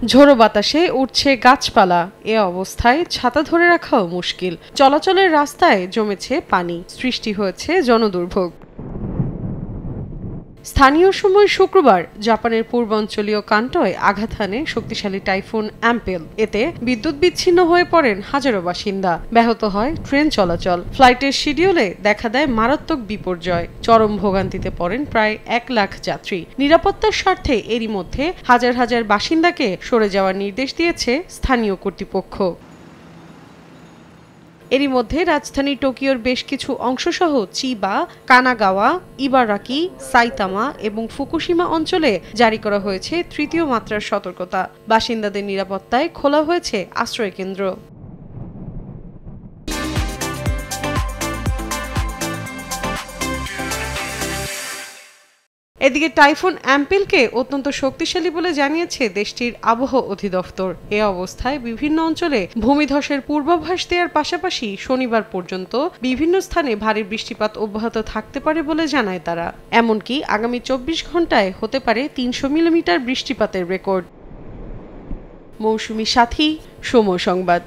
ঝোড়ো বাতাসে উঠছে গাছপালা, এ অবস্থায় ছাতা ধরে রাখাও মুশকিল। চলাচলের রাস্তায় জমেছে পানি, সৃষ্টি হয়েছে জনদুর্ভোগ। স্থানীয় সময় শুক্রবার জাপানের পূর্বাঞ্চলীয় কান্টোয় আঘাত হানে শক্তিশালী টাইফুন অ্যাম্পেল। এতে বিদ্যুৎ বিচ্ছিন্ন হয়ে পড়েন হাজারো বাসিন্দা, ব্যাহত হয় ট্রেন চলাচল, ফ্লাইটের শিডিউলে দেখা দেয় মারাত্মক বিপর্যয়, চরম ভোগান্তিতে পড়েন প্রায় 1 লাখ যাত্রী। নিরাপত্তার স্বার্থে এরই মধ্যে হাজার হাজার বাসিন্দাকে সরে যাওয়ার নির্দেশ দিয়েছে স্থানীয় কর্তৃপক্ষ। এরই মধ্যে রাজধানী টোকিওর বেশ কিছু অংশসহ চিবা, কানাগাওয়া, ইবারাকি, সাইতামা এবং ফুকুশিমা অঞ্চলে জারি করা হয়েছে তৃতীয় মাত্রার সতর্কতা। বাসিন্দাদের নিরাপত্তায় খোলা হয়েছে আশ্রয়কেন্দ্র। এদিকে টাইফুন অ্যাম্পেলকে অত্যন্ত শক্তিশালী বলে জানিয়েছে দেশটির আবহাওয়া অধিদপ্তর। এ অবস্থায় বিভিন্ন অঞ্চলে ভূমিধসের পূর্বাভাস দেওয়ার পাশাপাশি শনিবার পর্যন্ত বিভিন্ন স্থানে ভারী বৃষ্টিপাত অব্যাহত থাকতে পারে বলে জানায় তারা। এমনকি আগামী 24 ঘন্টায় হতে পারে 300 মিলিমিটার বৃষ্টিপাতের রেকর্ড। মৌসুমী সাথী, সময় সংবাদ।